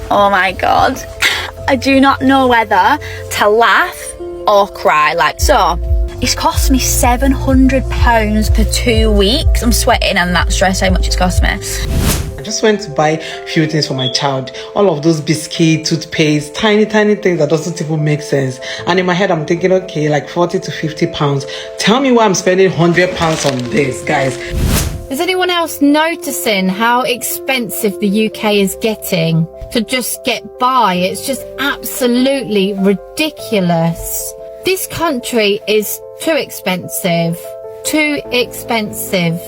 Oh my god, I do not know whether to laugh or cry. Like, so it's cost me £700 for 2 weeks. I'm sweating and that stress how much it's cost me. I just went to buy a few things for my child. All of those biscuits, toothpaste, tiny things that doesn't even make sense. And in my head, I'm thinking, okay, like 40 to 50 pounds. Tell me why I'm spending £100 on this, guys. Is anyone else noticing how expensive the UK is getting to just get by? It's just absolutely ridiculous. This country is too expensive. Too expensive.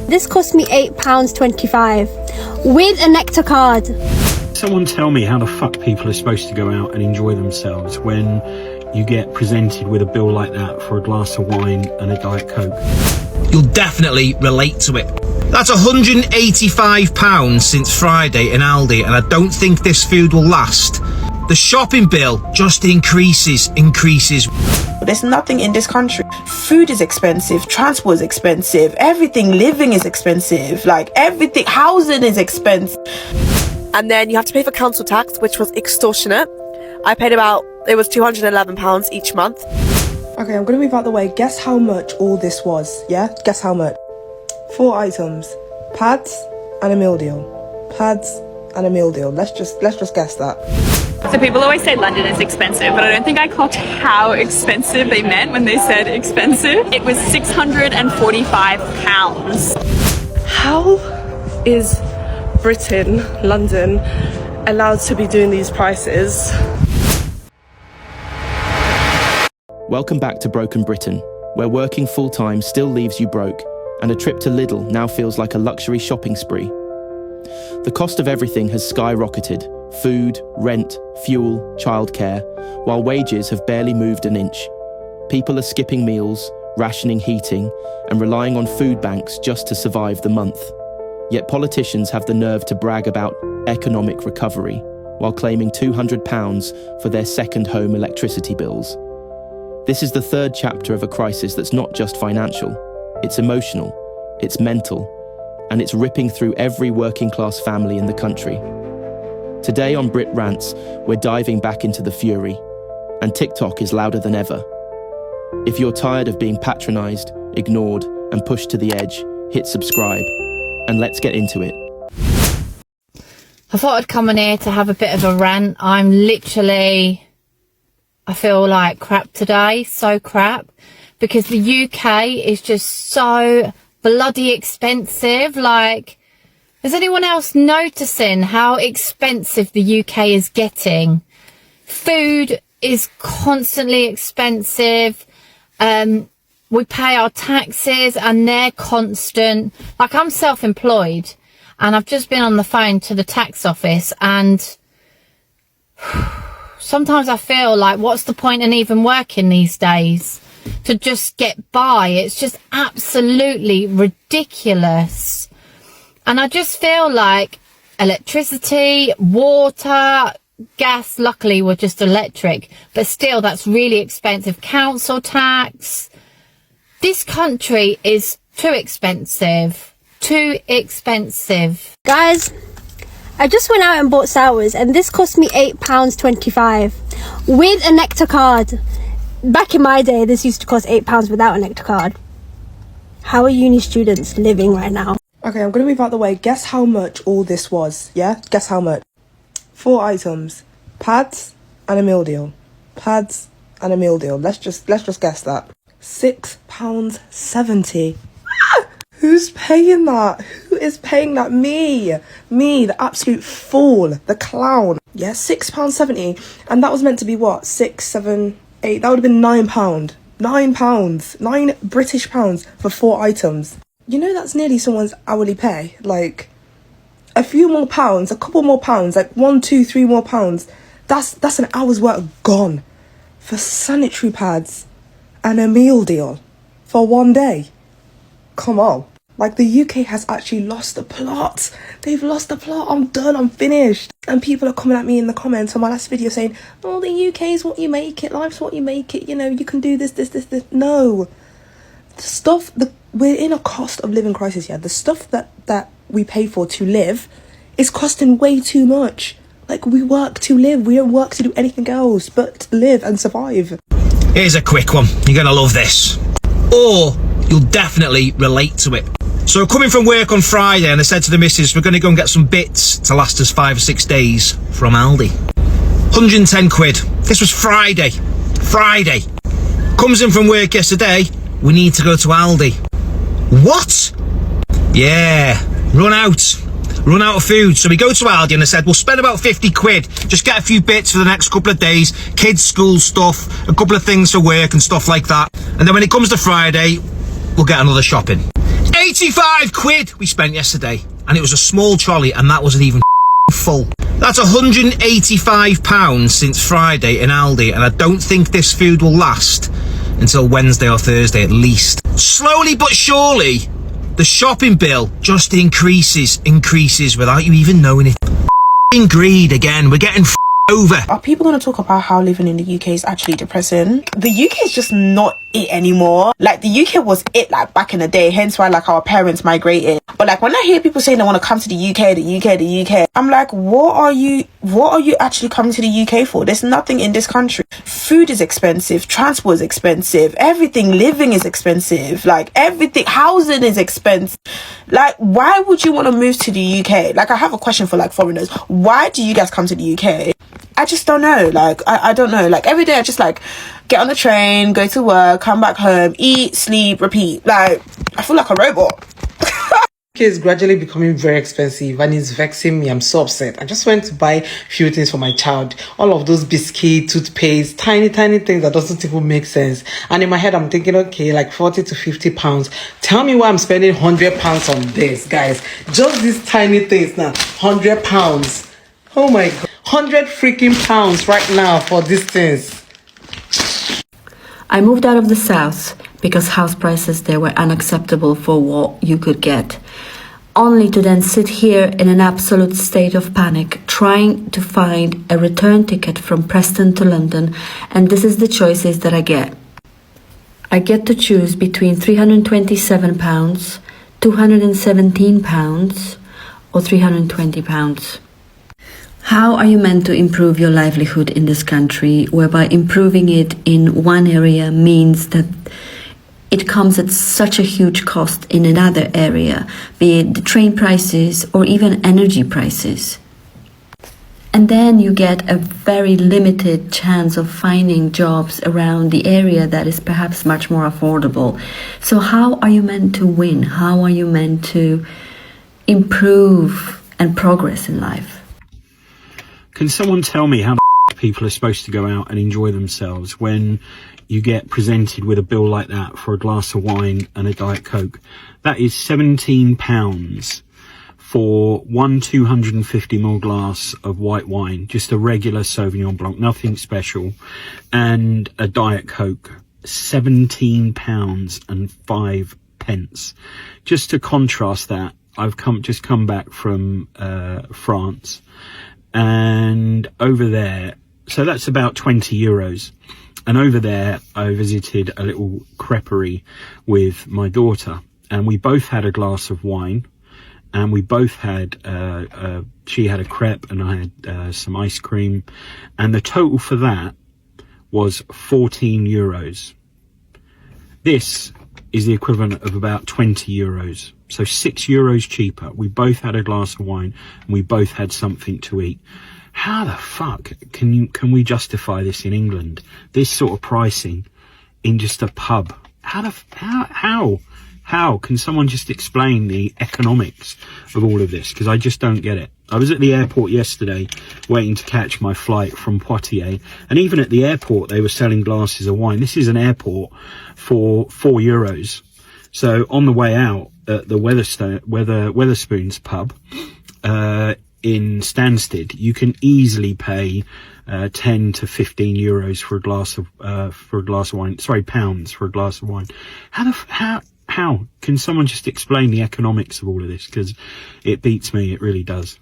This cost me £8.25 with a Nectar card. Someone tell me how the fuck people are supposed to go out and enjoy themselves when you get presented with a bill like that for a glass of wine and a Diet Coke. You'll definitely relate to it. That's £185 since Friday in Aldi, and I don't think this food will last. The shopping bill just increases. There's nothing in this country. Food is expensive, transport is expensive, everything, living is expensive, like everything, housing is expensive. And then you have to pay for council tax, which was extortionate. I paid it was £211 each month. Okay, I'm gonna move out the way. Guess how much all this was, yeah? Guess how much? 4 items. Pads and a meal deal. Pads and a meal deal. Let's just guess that. So people always say London is expensive, but I don't think I clocked how expensive they meant when they said expensive. It was £645. How is Britain, London, allowed to be doing these prices? Welcome back to Broken Britain, where working full-time still leaves you broke, and a trip to Lidl now feels like a luxury shopping spree. The cost of everything has skyrocketed: food, rent, fuel, childcare, while wages have barely moved an inch. People are skipping meals, rationing heating, and relying on food banks just to survive the month. Yet politicians have the nerve to brag about economic recovery, while claiming £200 for their second home electricity bills. This is the third chapter of a crisis that's not just financial, it's emotional, it's mental, and it's ripping through every working-class family in the country. Today on Brit Rants, we're diving back into the fury, and TikTok is louder than ever. If you're tired of being patronised, ignored, and pushed to the edge, hit subscribe, and let's get into it. I thought I'd come on here to have a bit of a rant. I feel like crap today, so crap, because the UK is just so bloody expensive. Like, is anyone else noticing how expensive the UK is getting? Food is constantly expensive. We pay our taxes and they're constant. Like, I'm self-employed and I've just been on the phone to the tax office, and sometimes I feel like, what's the point in even working these days to just get by? It's just absolutely ridiculous. And I just feel like electricity, water, gas, luckily we're just electric, but still that's really expensive. Council tax. This country is too expensive. Too expensive. Guys, I just went out and bought sours and this cost me £8.25 with a Nectar card. Back in my day, this used to cost £8 without a Nectar card. How are uni students living right now? Okay, I'm gonna move out the way. Guess how much all this was, yeah? Guess how much? 4 items. Pads and a meal deal. Pads and a meal deal. Let's just guess that. £6.70. Who's paying that? Who is paying that? Me, the absolute fool, the clown. Yeah, £6.70, and that was meant to be what? 6, 7, 8. That would have been £9. £9 British pounds for 4 items. You know, that's nearly someone's hourly pay. Like, a few more pounds, a couple more pounds, like 1, 2, 3 more pounds. That's an hour's work gone for sanitary pads and a meal deal for one day. Come on. Like, the UK has actually lost the plot. They've lost the plot. I'm done. I'm finished. And people are coming at me in the comments on my last video saying, oh, the UK is what you make it. Life's what you make it. You know, you can do this. No. We're in a cost of living crisis here. The stuff that we pay for to live is costing way too much. Like, we work to live. We don't work to do anything else but live and survive. Here's a quick one. You're gonna love this. Or you'll definitely relate to it. So coming from work on Friday, and I said to the missus, we're gonna go and get some bits to last us 5 or 6 days from Aldi. 110 quid. This was Friday. Comes in from work yesterday, we need to go to Aldi. What? Yeah, run out of food. So we go to Aldi and I said, we'll spend about 50 quid. Just get a few bits for the next couple of days. Kids' school stuff, a couple of things for work and stuff like that. And then when it comes to Friday, we'll get another shopping. 85 quid we spent yesterday. And it was a small trolley and that wasn't even full. That's £185 since Friday in Aldi. And I don't think this food will last until Wednesday or Thursday at least. Slowly but surely, the shopping bill just increases without you even knowing it. Greed again. We're getting over. Are people going to talk about how living in the UK is actually depressing? The UK is just not it anymore. Like, the UK was it, like, back in the day, hence why, like, our parents migrated. But, like, when I hear people saying they want to come to the UK, I'm like, what are you actually coming to the UK for? There's nothing in this country. Food is expensive, transport is expensive, everything, living is expensive, like, everything, housing is expensive. Like, why would you want to move to the UK? Like, I have a question for, like, foreigners. Why do you guys come to the UK? I just don't know. Like, I don't know. Like, every day I just, like, get on the train, go to work, come back home, eat, sleep, repeat. Like, I feel like a robot. Is gradually becoming very expensive and it's vexing me. I'm so upset. I just went to buy a few things for my child. All of those biscuits, toothpaste, tiny things that doesn't even make sense. And in my head, I'm thinking, okay, like 40 to 50 pounds. Tell me why I'm spending 100 pounds on this, guys. Just these tiny things now. 100 pounds. Oh my God. 100 freaking pounds right now for these things. I moved out of the south because house prices there were unacceptable for what you could get, only to then sit here in an absolute state of panic, trying to find a return ticket from Preston to London, and this is the choices that I get. I get to choose between £327, £217 or £320. How are you meant to improve your livelihood in this country, whereby improving it in one area means that it comes at such a huge cost in another area, be it the train prices or even energy prices? And then you get a very limited chance of finding jobs around the area that is perhaps much more affordable. So how are you meant to win? How are you meant to improve and progress in life? Can someone tell me how people are supposed to go out and enjoy themselves when you get presented with a bill like that for a glass of wine and a Diet Coke? That is £17 for one 250ml glass of white wine, just a regular Sauvignon Blanc, nothing special, and a Diet Coke. £17 and 5 pence. Just to contrast that, I've just come back from France, and over there, so that's about 20 euros. And over there, I visited a little creperie with my daughter, and we both had a glass of wine, and we both had, she had a crepe and I had some ice cream, and the total for that was 14 euros. This is the equivalent of about 20 euros. So 6 euros cheaper. We both had a glass of wine and we both had something to eat. How the fuck can we justify this in England? This sort of pricing in just a pub? How can someone just explain the economics of all of this? Because I just don't get it. I was at the airport yesterday waiting to catch my flight from Poitiers, and even at the airport they were selling glasses of wine. This is an airport for 4 euros. So on the way out at the Wetherspoons pub in Stansted, you can easily pay 10 to 15 euros for a glass of wine. Sorry, pounds for a glass of wine. How can someone just explain the economics of all of this? Because it beats me. It really does.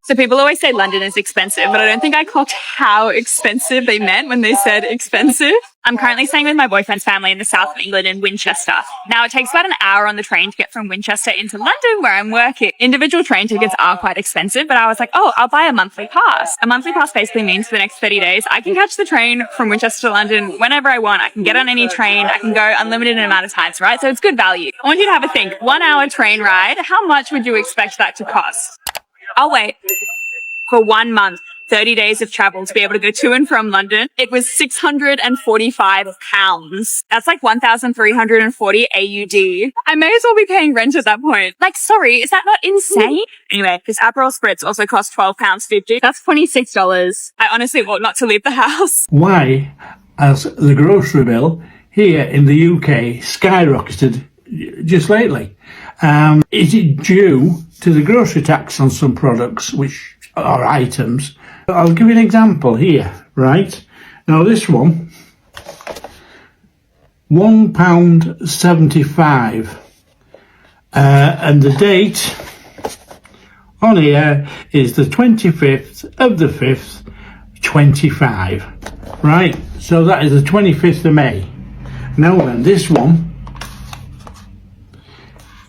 So people always say London is expensive, but I don't think I clocked how expensive they meant when they said expensive. I'm currently staying with my boyfriend's family in the south of England in Winchester. Now, it takes about an hour on the train to get from Winchester into London where I'm working. Individual train tickets are quite expensive, but I was like, oh, I'll buy a monthly pass. A monthly pass basically means for the next 30 days, I can catch the train from Winchester to London whenever I want. I can get on any train. I can go unlimited amount of times, right? So it's good value. I want you to have a think. 1 hour train ride, how much would you expect that to cost? I'll wait. For 1 month, 30 days of travel to be able to go to and from London, it was £645. That's like 1,340 AUD. I may as well be paying rent at that point. Like, sorry, is that not insane? Anyway, this Aperol Spritz also cost £12.50. That's $26. I honestly ought not to leave the house. Why has the grocery bill here in the UK skyrocketed just lately? Is it due to the grocery tax on some products, which are items? I'll give you an example here, right? Now this one, £1.75, and the date on here is the 25th of the 5th, 25, right? So that is the 25th of May. Now then, this one,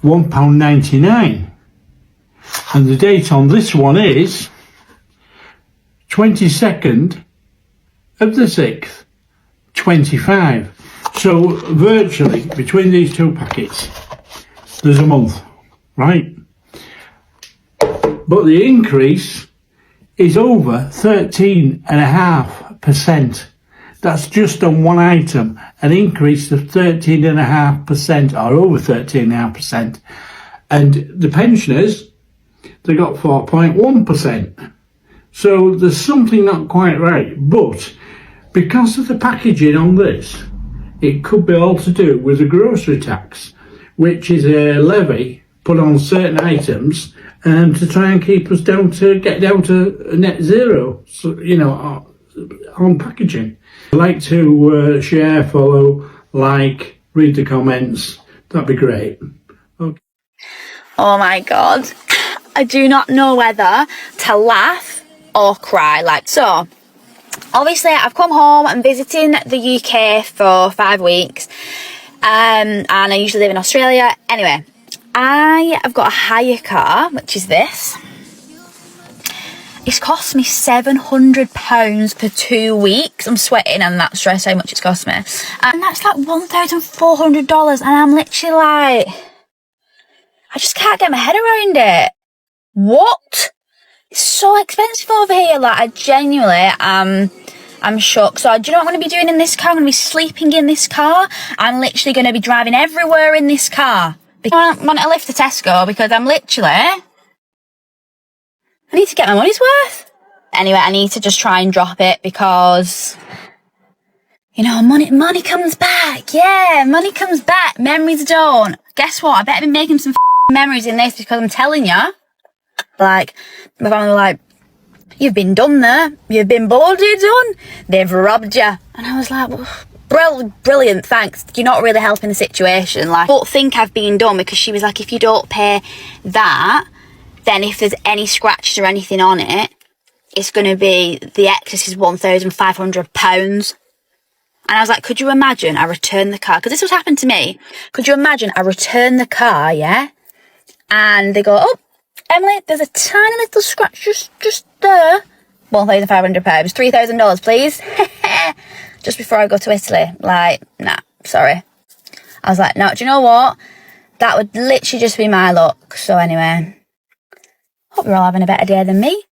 £1.99, and the date on this one is 22nd of the 6th, 25. So virtually between these two packets there's a month, right? But the increase is over 13.5%. That's just on one item, an increase of 13.5% or over 13.5%. And the pensioners, they got 4.1%. So there's something not quite right. But because of the packaging on this, it could be all to do with the grocery tax, which is a levy put on certain items to try and keep us down to get down to net zero, so, you know, on packaging. I'd like to share, follow, like, read the comments. That'd be great. Okay. Oh my God. I do not know whether to laugh or cry. Like, so obviously I've come home, I'm visiting the UK for 5 weeks, and I usually live in Australia. Anyway, I have got a hire car, which is this. It's cost me £700 for 2 weeks. I'm sweating and that stress how much it's cost me. And that's like $1,400, and I'm literally like, I just can't get my head around it. What? It's so expensive over here. Like, I genuinely I'm shocked. So do you know what I'm going to be doing in this car? I'm going to be sleeping in this car. I'm literally going to be driving everywhere in this car. I want to lift to Tesco because I'm literally, I need to get my money's worth. Anyway, I need to just try and drop it because, you know, money comes back. Yeah, money comes back. Memories don't. Guess what? I better be making some memories in this because I'm telling you, like, my family were like, you've been done there. You've been boarded done. They've robbed you. And I was like, well, brilliant, thanks. You're not really helping the situation. Like, I don't think I've been done because she was like, if you don't pay that, then if there's any scratches or anything on it, it's going to be, the excess is £1,500. And I was like, could you imagine I return the car? Because this was happened to me. Could you imagine I return the car, yeah? And they go, oh, Emily, there's a tiny little scratch just there. £1,500, $3,000, please. Just before I go to Italy. Like, nah, sorry. I was like, no, do you know what? That would literally just be my luck. So anyway, hope you're all having a better day than me.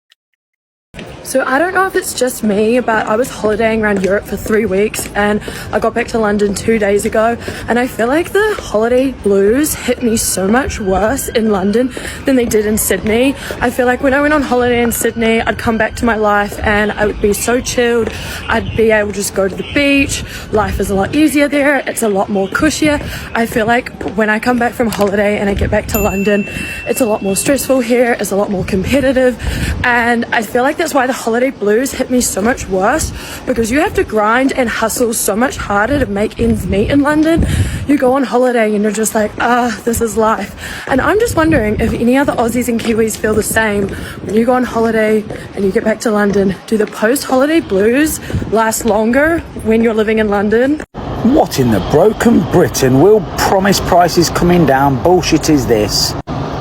So I don't know if it's just me, but I was holidaying around Europe for 3 weeks and I got back to London 2 days ago, and I feel like the holiday blues hit me so much worse in London than they did in Sydney. I feel like when I went on holiday in Sydney, I'd come back to my life and I would be so chilled. I'd be able to just go to the beach. Life is a lot easier there. It's a lot more cushier. I feel like when I come back from holiday and I get back to London, it's a lot more stressful here. It's a lot more competitive, and I feel like that's why the the holiday blues hit me so much worse because you have to grind and hustle so much harder to make ends meet in London. You go on holiday and you're just like, this is life. And I'm just wondering if any other Aussies and Kiwis feel the same. When you go on holiday and you get back to London, do the post-holiday blues last longer when you're living in London? What in the broken Britain? Will promise prices coming down? Bullshit is this.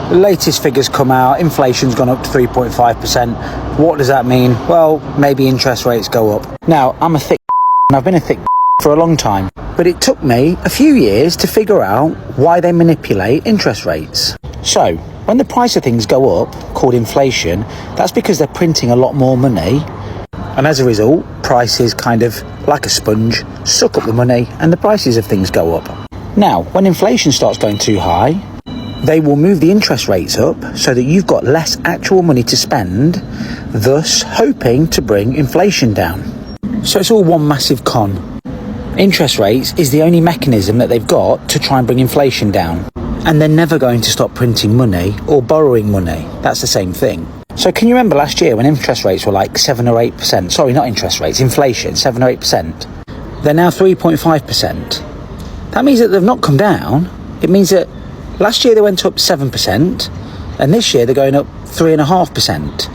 The latest figures come out, inflation's gone up to 3.5%. What does that mean? Well, maybe interest rates go up. Now, I'm a thick and I've been a thick for a long time, but it took me a few years to figure out why they manipulate interest rates. So, when the price of things go up, called inflation, that's because they're printing a lot more money, and as a result, prices kind of, like a sponge, suck up the money and the prices of things go up. Now, when inflation starts going too high, they will move the interest rates up so that you've got less actual money to spend, thus hoping to bring inflation down. So it's all one massive con. Interest rates is the only mechanism that they've got to try and bring inflation down. And they're never going to stop printing money or borrowing money. That's the same thing. So can you remember last year when interest rates were like 7 or 8%? Sorry, not interest rates, inflation, 7 or 8%. They're now 3.5%. That means that they've not come down. It means that last year they went up 7%, and this year they're going up 3.5%.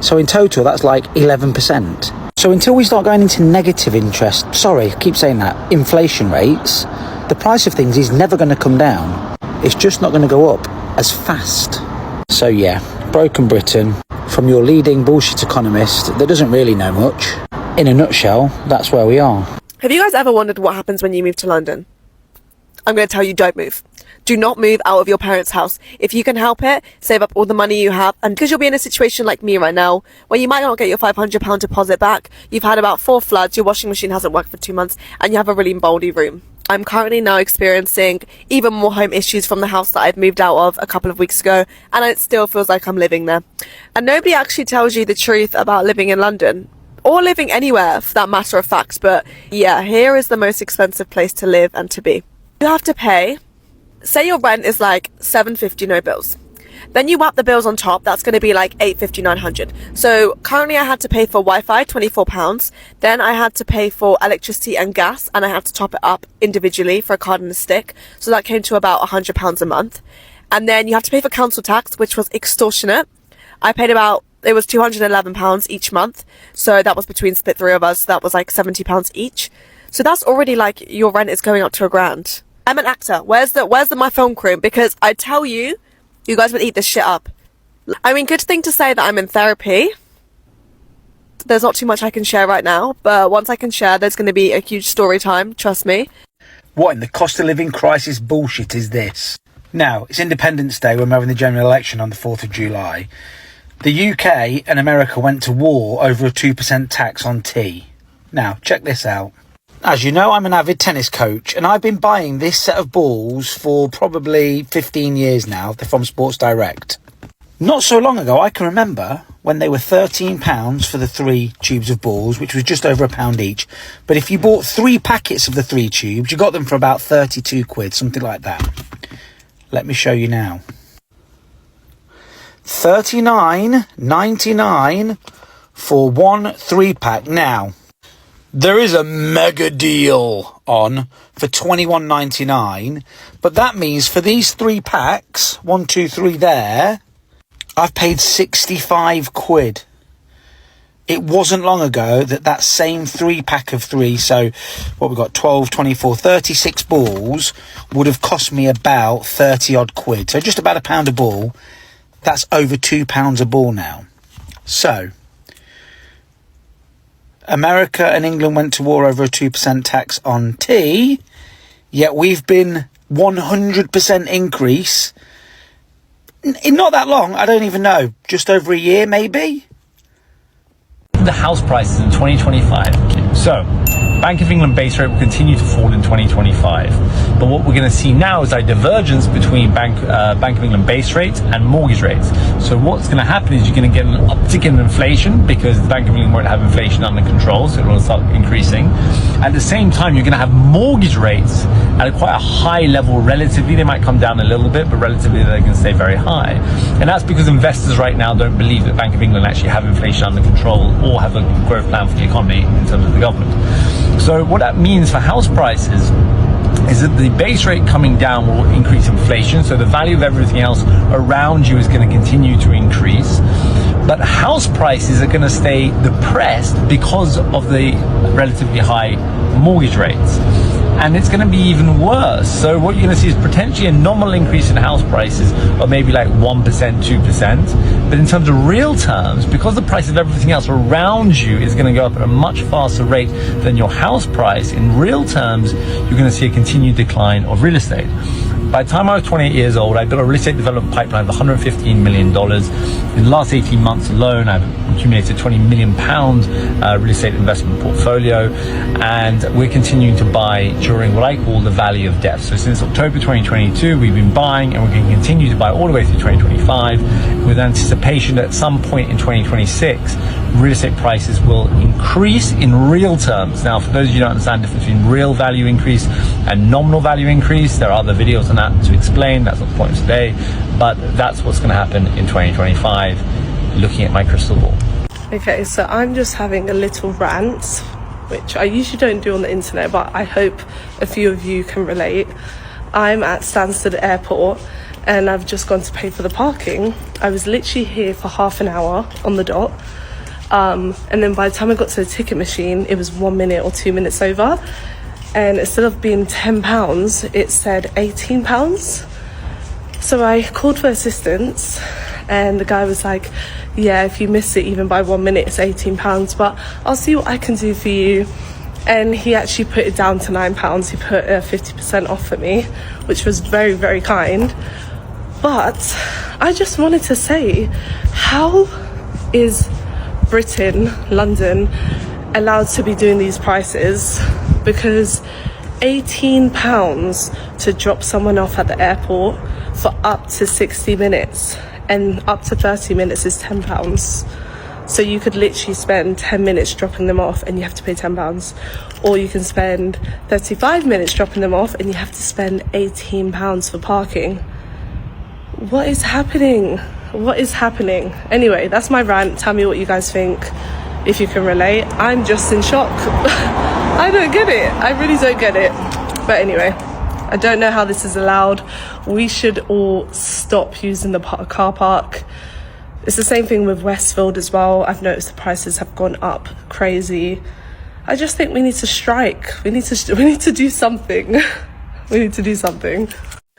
So in total, that's like 11%. So until we start going into negative interest, sorry, I keep saying that, inflation rates, the price of things is never going to come down. It's just not going to go up as fast. So yeah, broken Britain, from your leading bullshit economist that doesn't really know much. In a nutshell, that's where we are. Have you guys ever wondered what happens when you move to London? I'm going to tell you, don't move. Do not move out of your parents' house. If you can help it, save up all the money you have. And because you'll be in a situation like me right now, where you might not get your £500 deposit back, you've had about 4 floods, your washing machine hasn't worked for 2 months, and you have a really mouldy room. I'm currently now experiencing even more home issues from the house that I've moved out of a couple of weeks ago, and it still feels like I'm living there. And nobody actually tells you the truth about living in London, or living anywhere for that matter of fact. But yeah, here is the most expensive place to live and to be. You have to pay, say your rent is like £750, no bills. Then you whap the bills on top, that's going to be like £850, £900. So currently I had to pay for Wi-Fi, £24. Then I had to pay for electricity and gas, and I had to top it up individually for a card and a stick. So that came to about £100 a month. And then you have to pay for council tax, which was extortionate. I paid it was £211 each month. So that was between split 3 of us. So that was like £70 each. So that's already like your rent is going up to £1,000. I'm an actor. Where's my film crew? Because I tell you, you guys would eat this shit up. I mean, good thing to say that I'm in therapy. There's not too much I can share right now, but once I can share, there's going to be a huge story time, trust me. What in the cost of living crisis bullshit is this? Now, it's Independence Day when we're having the general election on the 4th of July. The UK and America went to war over a 2% tax on tea. Now, check this out. As you know, I'm an avid tennis coach, and I've been buying this set of balls for probably 15 years now. They're from Sports Direct. Not so long ago, I can remember when they were £13 for the 3 tubes of balls, which was just over £1 each. But if you bought 3 packets of the 3 tubes, you got them for about 32 quid, something like that. Let me show you now. $39.99 for 1 3-pack. Now, there is a mega deal on for $21.99, but that means for these 3 packs, 1, 2, 3 there, I've paid 65 quid. It wasn't long ago that same 3-pack of 3, so what we've got, 12, 24, 36 balls, would have cost me about 30 odd quid. So just about £1 a ball. That's over £2 a ball now. So America and England went to war over a 2% tax on tea, yet we've been 100% increase in not that long. I don't even know, just over a year maybe. The house prices in 2025. So Bank of England base rate will continue to fall in 2025. But what we're going to see now is a divergence between Bank of England base rates and mortgage rates. So what's going to happen is you're going to get an uptick in inflation because the Bank of England won't have inflation under control, so it will start increasing. At the same time, you're going to have mortgage rates at quite a high level relatively. They might come down a little bit, but relatively they're going to stay very high. And that's because investors right now don't believe that Bank of England actually have inflation under control or have a growth plan for the economy in terms of the government. So what that means for house prices is that the base rate coming down will increase inflation, so the value of everything else around you is going to continue to increase. But house prices are going to stay depressed because of the relatively high mortgage rates. And it's going to be even worse. So what you're going to see is potentially a nominal increase in house prices of maybe like 1%, 2%. But in terms of real terms, because the price of everything else around you is going to go up at a much faster rate than your house price, in real terms, you're going to see a continued decline of real estate. By the time I was 28 years old, I built a real estate development pipeline of $115 million. In the last 18 months alone, I've accumulated £20 million real estate investment portfolio, and we're continuing to buy during what I call the valley of death. So since October 2022, we've been buying, and we're going to continue to buy all the way through 2025 with anticipation that at some point in 2026, real estate prices will increase in real terms. Now, for those of you who don't understand the difference between real value increase and nominal value increase, there are other videos on that to explain. That's not the point of today, but that's what's going to happen in 2025, looking at my crystal ball. Okay, so I'm just having a little rant, which I usually don't do on the internet, but I hope a few of you can relate. I'm at Stansted Airport and I've just gone to pay for the parking. I was literally here for half an hour on the dot. And then by the time I got to the ticket machine, it was 1 minute or 2 minutes over. And instead of being £10, it said £18. So I called for assistance, and the guy was like, yeah, if you miss it even by 1 minute, it's £18, but I'll see what I can do for you. And he actually put it down to £9. He put 50% off for me, which was very, very kind. But I just wanted to say, how is Britain, London, allowed to be doing these prices? Because £18 to drop someone off at the airport for up to 60 minutes, and up to 30 minutes is £10. So you could literally spend 10 minutes dropping them off and you have to pay £10, or you can spend 35 minutes dropping them off and you have to spend £18 for parking. What is happening? What is happening? Anyway, that's my rant. Tell me what you guys think, if you can relate. I'm just in shock. I don't get it. I really don't get it. But anyway, I don't know how this is allowed. We should all stop using the car park. It's the same thing with Westfield as well. I've noticed the prices have gone up crazy. I just think we need to strike. We need to do something. We need to do something.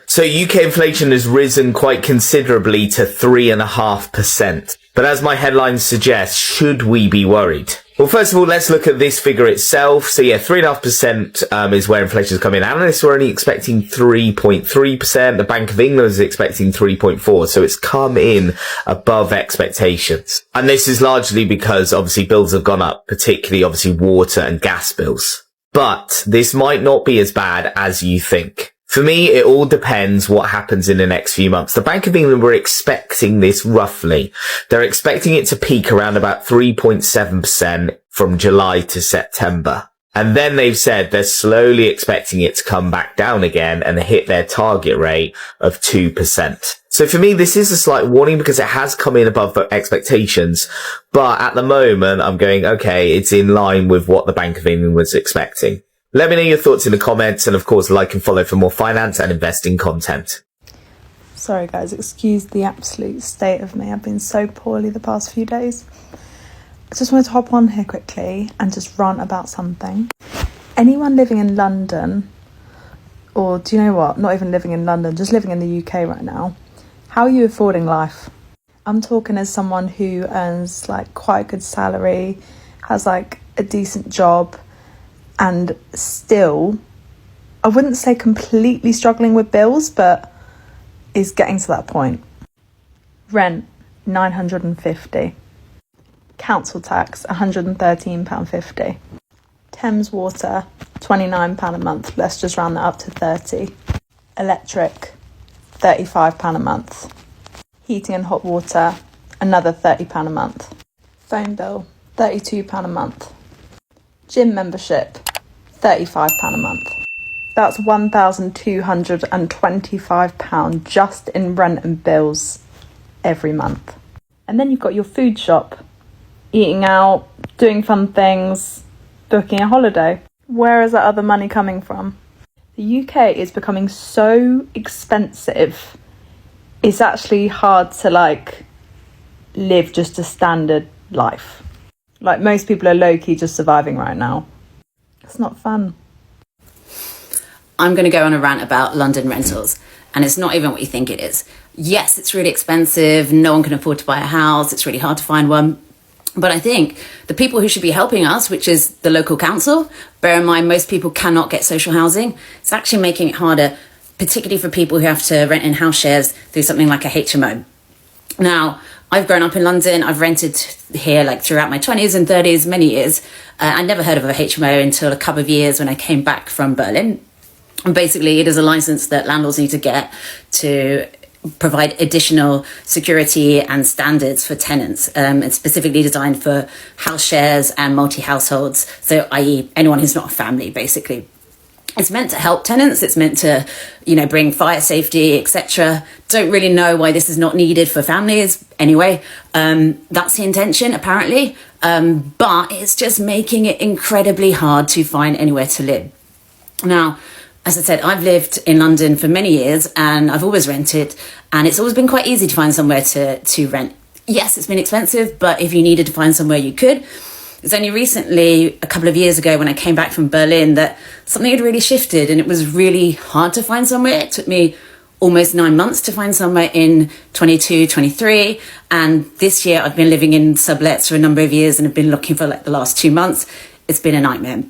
So UK inflation has risen quite considerably to 3.5%. But as my headline suggests, should we be worried? Well, first of all, let's look at this figure itself. So yeah, 3.5% is where inflation is coming. Analysts were only expecting 3.3%. The Bank of England is expecting 3.4%. So it's come in above expectations. And this is largely because obviously bills have gone up, particularly obviously water and gas bills. But this might not be as bad as you think. For me, it all depends what happens in the next few months. The Bank of England were expecting this roughly. They're expecting it to peak around about 3.7% from July to September. And then they've said they're slowly expecting it to come back down again and hit their target rate of 2%. So for me, this is a slight warning because it has come in above expectations. But at the moment, I'm going, okay, it's in line with what the Bank of England was expecting. Let me know your thoughts in the comments, and of course, like and follow for more finance and investing content. Sorry guys, excuse the absolute state of me. I've been so poorly the past few days. I just wanted to hop on here quickly and just rant about something. Anyone living in London, or do you know what, not even living in London, just living in the UK right now, how are you affording life? I'm talking as someone who earns like quite a good salary, has like a decent job, and still, I wouldn't say completely struggling with bills, but is getting to that point. Rent, £950. Council tax, £113.50. Thames Water, £29 a month. Let's just round that up to 30. Electric, £35 a month. Heating and hot water, another £30 a month. Phone bill, £32 a month. Gym membership, £35 a month. That's £1,225 just in rent and bills every month. And then you've got your food shop, eating out, doing fun things, booking a holiday. Where is that other money coming from? The UK is becoming so expensive. It's actually hard to live just a standard life. Most people are low-key just surviving right now. It's not fun. I'm going to go on a rant about London rentals, and it's not even what you think it is. Yes, it's really expensive. No one can afford to buy a house. It's really hard to find one. But I think the people who should be helping us, which is the local council, bear in mind most people cannot get social housing. It's actually making it harder, particularly for people who have to rent in house shares through something like a HMO. Now, I've grown up in London. I've rented here throughout my 20s and 30s, many years. I never heard of a HMO until a couple of years when I came back from Berlin. And basically, it is a license that landlords need to get to provide additional security and standards for tenants. It's specifically designed for house shares and multi-households, so i.e. anyone who's not a family, basically. It's meant to help tenants. It's meant to, bring fire safety, etc. Don't really know why this is not needed for families. Anyway, that's the intention, apparently. But it's just making it incredibly hard to find anywhere to live. Now, as I said, I've lived in London for many years and I've always rented, and it's always been quite easy to find somewhere to rent. Yes, it's been expensive, but if you needed to find somewhere, you could. It's only recently, a couple of years ago, when I came back from Berlin, that something had really shifted and it was really hard to find somewhere. It took me almost 9 months to find somewhere in 22, 23. And this year I've been living in sublets for a number of years and have been looking for the last 2 months. It's been a nightmare.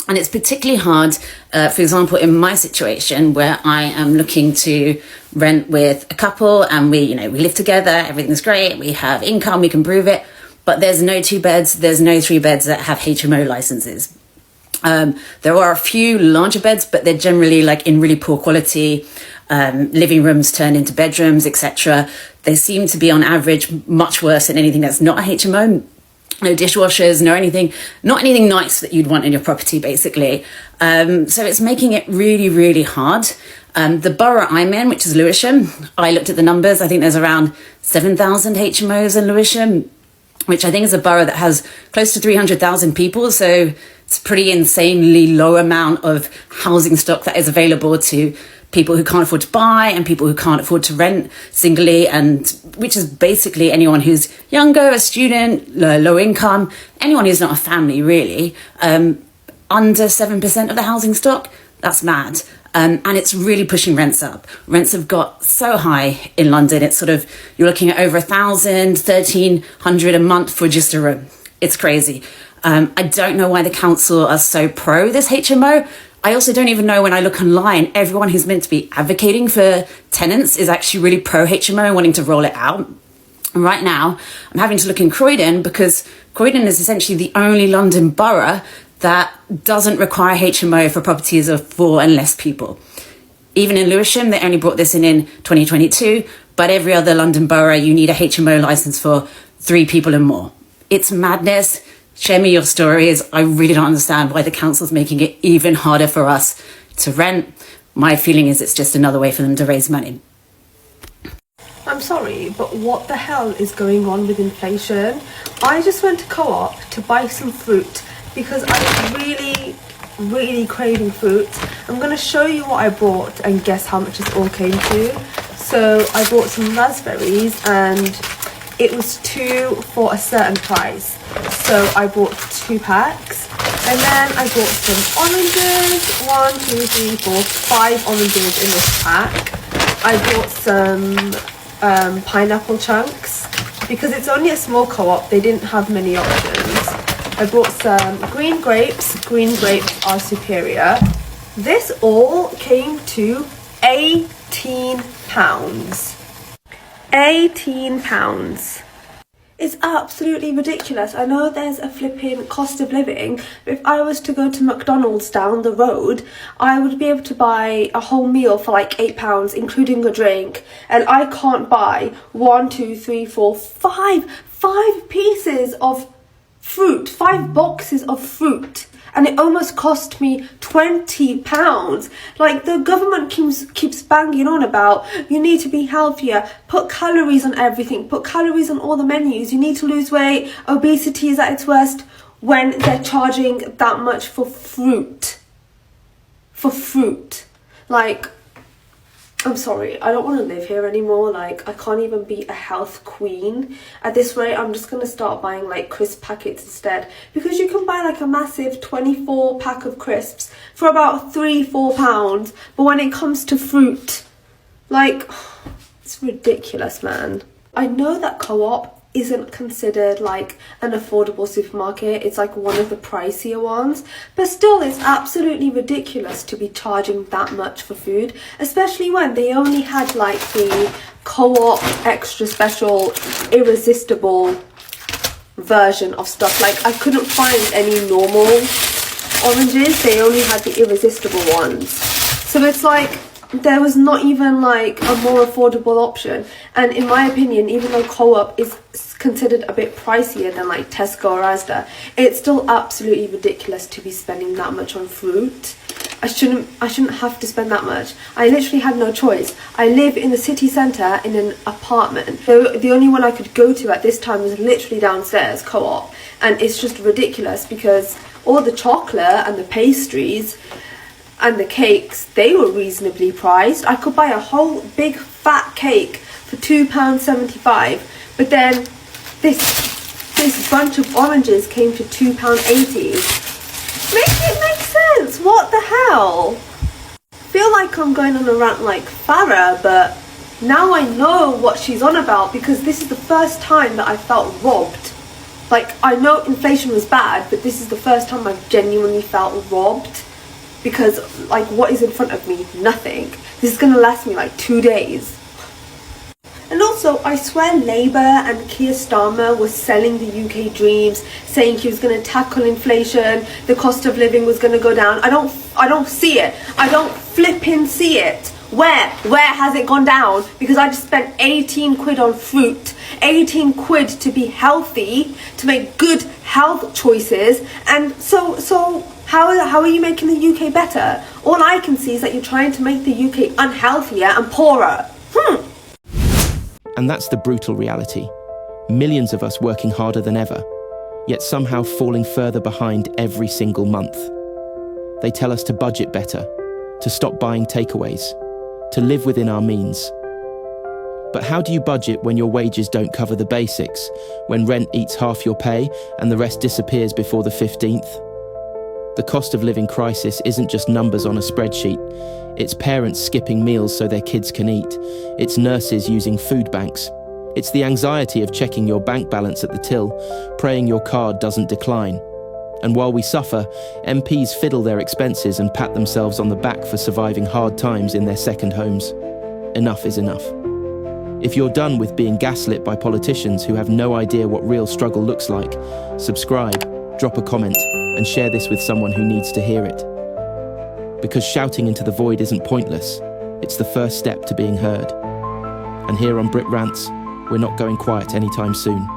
And it's particularly hard, for example, in my situation where I am looking to rent with a couple and we live together, everything's great, we have income, we can prove it, but there's no 2 beds, there's no 3 beds that have HMO licenses. There are a few larger beds, but they're generally in really poor quality, living rooms turned into bedrooms, etc. They seem to be on average much worse than anything that's not a HMO. No dishwashers, not anything nice that you'd want in your property, basically. So it's making it really, really hard. The borough I'm in, which is Lewisham, I looked at the numbers. I think there's around 7,000 HMOs in Lewisham, which I think is a borough that has close to 300,000 people. So it's a pretty insanely low amount of housing stock that is available to people who can't afford to buy and people who can't afford to rent singly, and which is basically anyone who's younger, a student, low income, anyone who's not a family, really. Under 7% of the housing stock, that's mad. And it's really pushing rents up. Rents have got so high in London. It's you're looking at over 1,000, 1,300 a month for just a room. It's crazy. I don't know why the council are so pro this HMO. I also don't even know, when I look online, everyone who's meant to be advocating for tenants is actually really pro HMO and wanting to roll it out. And right now, I'm having to look in Croydon because Croydon is essentially the only London borough that doesn't require HMO for properties of 4 and less people. Even in Lewisham, they only brought this in 2022, but every other London borough, you need a HMO license for 3 people and more. It's madness. Share me your stories. I really don't understand why the council's making it even harder for us to rent. My feeling is it's just another way for them to raise money. I'm sorry, but what the hell is going on with inflation? I just went to Co-op to buy some fruit because I was really craving fruit. I'm going to show you what I bought and guess how much it all came to. So I bought some raspberries and it was 2 for a certain price. So I bought 2 packs. And then I bought some oranges. 1, 2, 3, 4, 5 oranges in this pack. I bought some pineapple chunks because it's only a small Co-op. They didn't have many options. I bought some green grapes. Green grapes are superior. This all came to £18. £18. It's absolutely ridiculous. I know there's a flipping cost of living, but if I was to go to McDonald's down the road, I would be able to buy a whole meal for like £8, including a drink, and I can't buy 1, 2, 3, 4, 5 pieces of fruit, 5 boxes of fruit. And it almost cost me £20. Like, the government keeps banging on about, you need to be healthier, put calories on everything, put calories on all the menus, you need to lose weight, obesity is at its worst, when they're charging that much for fruit. For fruit. Like, I'm sorry, I don't want to live here anymore. Like, I can't even be a health queen. At this rate, I'm just going to start buying like crisp packets instead, because you can buy like a massive 24 pack of crisps for about £3-4, but when it comes to fruit, like, it's ridiculous, man. I know that Co-op isn't considered like an affordable supermarket, it's like one of the pricier ones, but still it's absolutely ridiculous to be charging that much for food, especially when they only had like the Co-op extra special irresistible version of stuff. Like, I couldn't find any normal oranges, they only had the irresistible ones, so it's like there was not even like a more affordable option. And in my opinion, even though Co-op is considered a bit pricier than like Tesco or Asda, it's still absolutely ridiculous to be spending that much on fruit. I shouldn't have to spend that much. I literally had no choice. I live in the city centre in an apartment, so the only one I could go to at this time was literally downstairs, Co-op, and it's just ridiculous because all the chocolate and the pastries and the cakes, they were reasonably priced. I could buy a whole big fat cake for £2.75, but then this bunch of oranges came to £2.80. Make it make sense. What the hell? I feel like I'm going on a rant like Farah, but now I know what she's on about, because this is the first time that I felt robbed. Like, I know inflation was bad, but this is the first time I've genuinely felt robbed. Because, like, what is in front of me? Nothing. This is going to last me like 2 days. And also, I swear Labour and Keir Starmer was selling the UK dreams, saying he was going to tackle inflation, the cost of living was going to go down. I don't see it. I don't flipping see it. Where has it gone down? Because I just spent 18 quid on fruit, 18 quid to be healthy, to make good health choices, and so how are you making the UK better? All I can see is that you're trying to make the UK unhealthier and poorer. And that's the brutal reality. Millions of us working harder than ever, yet somehow falling further behind every single month. They tell us to budget better, to stop buying takeaways, to live within our means. But how do you budget when your wages don't cover the basics, when rent eats half your pay and the rest disappears before the 15th? The cost of living crisis isn't just numbers on a spreadsheet. It's parents skipping meals so their kids can eat. It's nurses using food banks. It's the anxiety of checking your bank balance at the till, praying your card doesn't decline. And while we suffer, MPs fiddle their expenses and pat themselves on the back for surviving hard times in their second homes. Enough is enough. If you're done with being gaslit by politicians who have no idea what real struggle looks like, subscribe, drop a comment, and share this with someone who needs to hear it. Because shouting into the void isn't pointless, it's the first step to being heard. And here on Brit Rants, we're not going quiet anytime soon.